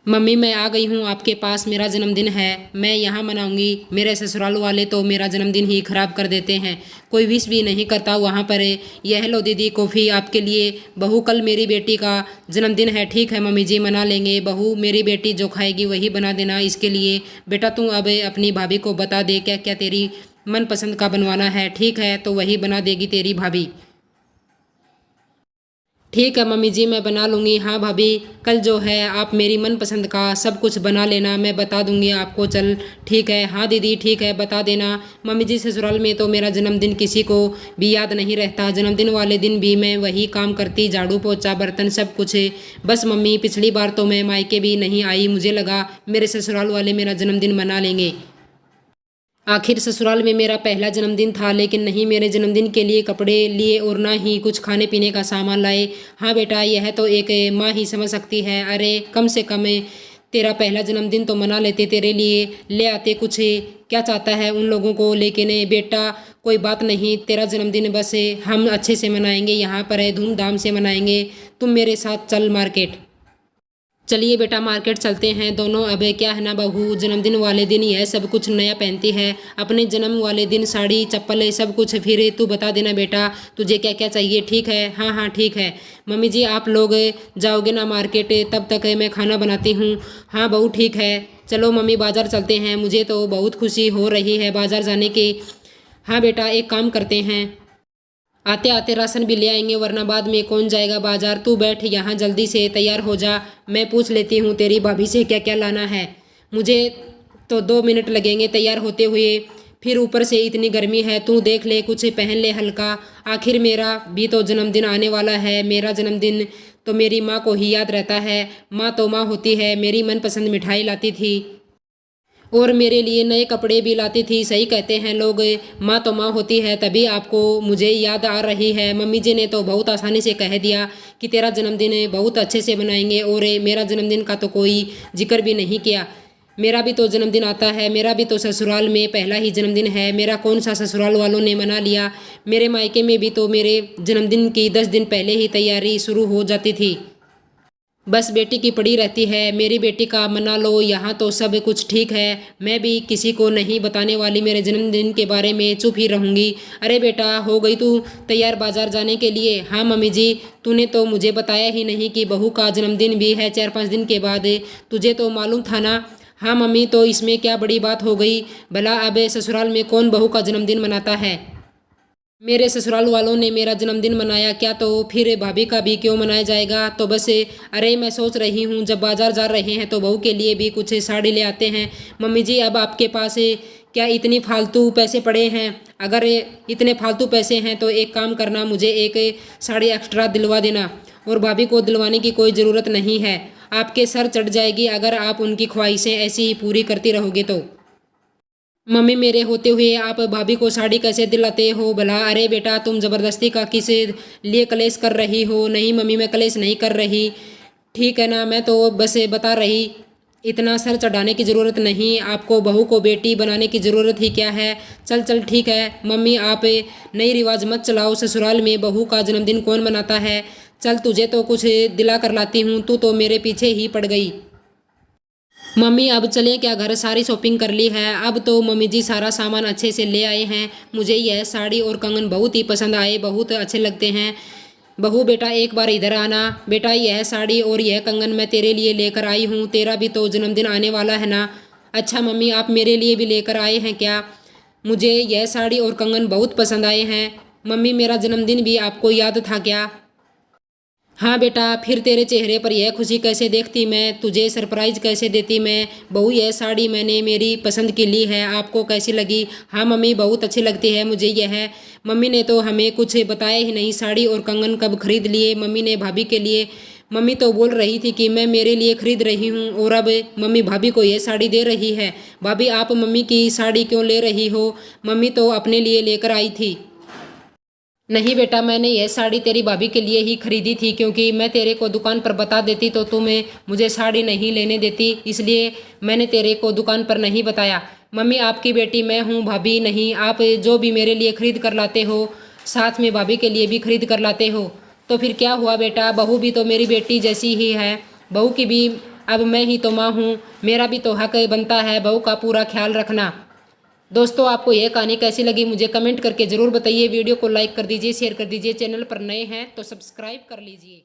Mummy मैं आ गई हूँ आपके पास। मेरा जन्मदिन है, मैं यहाँ मनाऊंगी। मेरे ससुराल वाले तो मेरा जन्मदिन ही खराब कर देते हैं, कोई विश भी नहीं करता वहाँ पर। यह लो दीदी कॉफ़ी आपके लिए। बहू कल मेरी बेटी का जन्मदिन है। ठीक है मम्मी जी मना लेंगे। बहू मेरी बेटी जो खाएगी वही बना देना इसके लिए। बेटा तू अब अपनी भाभी को बता दे क्या क्या तेरी मनपसंद का बनवाना है। ठीक है तो वही बना देगी तेरी भाभी। ठीक है मम्मी जी मैं बना लूँगी। हाँ भाभी कल जो है आप मेरी मनपसंद का सब कुछ बना लेना, मैं बता दूँगी आपको। चल ठीक है। हाँ दीदी ठीक है बता देना। मम्मी जी ससुराल में तो मेरा जन्मदिन किसी को भी याद नहीं रहता। जन्मदिन वाले दिन भी मैं वही काम करती, झाड़ू पोछा बर्तन सब कुछ। बस मम्मी पिछली बार तो मैं मायके भी नहीं आई, मुझे लगा मेरे ससुराल वाले मेरा जन्मदिन मना लेंगे। आखिर ससुराल में मेरा पहला जन्मदिन था, लेकिन नहीं मेरे जन्मदिन के लिए कपड़े लिए और ना ही कुछ खाने पीने का सामान लाए। हाँ बेटा यह तो एक माँ ही समझ सकती है। अरे कम से कम तेरा पहला जन्मदिन तो मना लेते, तेरे लिए ले आते कुछ। क्या चाहता है उन लोगों को, लेकिन बेटा कोई बात नहीं, तेरा जन्मदिन बस हम अच्छे से मनाएंगे, यहाँ पर है धूमधाम से मनाएंगे। तुम मेरे साथ चल मार्केट। चलिए बेटा मार्केट चलते हैं दोनों। अब क्या है ना बहू, जन्मदिन वाले दिन यह सब कुछ नया पहनती है। अपने जन्म वाले दिन साड़ी चप्पल सब कुछ। फिर तू बता देना बेटा तुझे क्या क्या चाहिए। ठीक है हाँ हाँ ठीक है। मम्मी जी आप लोग जाओगे ना मार्केट, तब तक मैं खाना बनाती हूँ। हाँ बहू ठीक है। चलो मम्मी बाज़ार चलते हैं, मुझे तो बहुत खुशी हो रही है बाज़ार जाने की। हाँ बेटा एक काम करते हैं, आते आते राशन भी ले आएंगे, वरना बाद में कौन जाएगा बाजार। तू बैठ यहाँ जल्दी से तैयार हो जा, मैं पूछ लेती हूँ तेरी भाभी से क्या क्या लाना है। मुझे तो 2 मिनट लगेंगे तैयार होते हुए, फिर ऊपर से इतनी गर्मी है। तू देख ले कुछ पहन ले हल्का। आखिर मेरा भी तो जन्मदिन आने वाला है। मेरा जन्मदिन तो मेरी माँ को ही याद रहता है। माँ तो माँ होती है, मेरी मनपसंद मिठाई लाती थी और मेरे लिए नए कपड़े भी लाती थी। सही कहते हैं लोग, माँ तो माँ होती है। तभी आपको मुझे याद आ रही है। मम्मी जी ने तो बहुत आसानी से कह दिया कि तेरा जन्मदिन बहुत अच्छे से मनाएंगे, और मेरा जन्मदिन का तो कोई जिक्र भी नहीं किया। मेरा भी तो जन्मदिन आता है, मेरा भी तो ससुराल में पहला ही जन्मदिन है। मेरा कौन सा ससुराल वालों ने मना लिया। मेरे मायके में भी तो मेरे जन्मदिन की 10 दिन पहले ही तैयारी शुरू हो जाती थी। बस बेटी की पड़ी रहती है। मेरी बेटी का मना लो, यहाँ तो सब कुछ ठीक है। मैं भी किसी को नहीं बताने वाली, मेरे जन्मदिन के बारे में चुप ही रहूँगी। अरे बेटा हो गई तू तैयार बाजार जाने के लिए। हाँ मम्मी जी तूने तो मुझे बताया ही नहीं कि बहू का जन्मदिन भी है 4-5 दिन के बाद। तुझे तो मालूम था ना। हाँ मम्मी तो इसमें क्या बड़ी बात हो गई भला। अब ससुराल में कौन बहू का जन्मदिन मनाता है। मेरे ससुराल वालों ने मेरा जन्मदिन मनाया क्या, तो फिर भाभी का भी क्यों मनाया जाएगा। तो बस अरे मैं सोच रही हूँ जब बाजार जा रहे हैं तो बहू के लिए भी कुछ साड़ी ले आते हैं। मम्मी जी अब आपके पास क्या इतनी फालतू पैसे पड़े हैं। अगर इतने फालतू पैसे हैं तो एक काम करना, मुझे एक साड़ी एक्स्ट्रा दिलवा देना, और भाभी को दिलवाने की कोई ज़रूरत नहीं है। आपके सर चढ़ जाएगी अगर आप उनकी ख्वाहिशें ऐसी ही पूरी करती रहोगे तो। मम्मी मेरे होते हुए आप भाभी को साड़ी कैसे दिलाते हो भला। अरे बेटा तुम ज़बरदस्ती का किस लिए कलेश कर रही हो। नहीं मम्मी मैं कलेश नहीं कर रही, ठीक है ना। मैं तो बस बता रही, इतना सर चढ़ाने की ज़रूरत नहीं। आपको बहू को बेटी बनाने की ज़रूरत ही क्या है। चल चल ठीक है मम्मी आप नई रिवाज मत चलाओ। ससुराल में बहू का जन्मदिन कौन मनाता है। चल तुझे तो कुछ दिला कर लाती हूँ, तू तो मेरे पीछे ही पड़ गई। मम्मी अब चलें क्या घर, सारी शॉपिंग कर ली है। अब तो मम्मी जी सारा सामान अच्छे से ले आए हैं। मुझे यह साड़ी और कंगन बहुत ही पसंद आए, बहुत अच्छे लगते हैं। बहू बेटा एक बार इधर आना। बेटा यह साड़ी और यह कंगन मैं तेरे लिए लेकर आई हूँ, तेरा भी तो जन्मदिन आने वाला है ना। अच्छा मम्मी आप मेरे लिए भी लेकर आए हैं क्या। मुझे यह साड़ी और कंगन बहुत पसंद आए हैं। मम्मी मेरा जन्मदिन भी आपको याद था क्या। हाँ बेटा फिर तेरे चेहरे पर यह खुशी कैसे देखती मैं, तुझे सरप्राइज कैसे देती मैं। बहू यह साड़ी मैंने मेरी पसंद की ली है, आपको कैसी लगी। हाँ मम्मी बहुत अच्छी लगती है मुझे यह। मम्मी ने तो हमें कुछ बताया ही नहीं, साड़ी और कंगन कब खरीद लिए मम्मी ने भाभी के लिए। मम्मी तो बोल रही थी कि मैं मेरे लिए खरीद रही हूँ, और अब मम्मी भाभी को यह साड़ी दे रही है। भाभी आप मम्मी की साड़ी क्यों ले रही हो, मम्मी तो अपने लिए लेकर आई थी। नहीं बेटा मैंने यह साड़ी तेरी भाभी के लिए ही खरीदी थी, क्योंकि मैं तेरे को दुकान पर बता देती तो तुम्हें मुझे साड़ी नहीं लेने देती, इसलिए मैंने तेरे को दुकान पर नहीं बताया। मम्मी आपकी बेटी मैं हूँ, भाभी नहीं। आप जो भी मेरे लिए खरीद कर लाते हो साथ में भाभी के लिए भी खरीद कर लाते हो, तो फिर क्या हुआ बेटा, बहू भी तो मेरी बेटी जैसी ही है। बहू की भी अब मैं ही तो माँ हूँ, मेरा भी तो हक बनता है बहू का पूरा ख्याल रखना। दोस्तों आपको यह कहानी कैसी लगी मुझे कमेंट करके ज़रूर बताइए। वीडियो को लाइक कर दीजिए, शेयर कर दीजिए। चैनल पर नए हैं तो सब्सक्राइब कर लीजिए।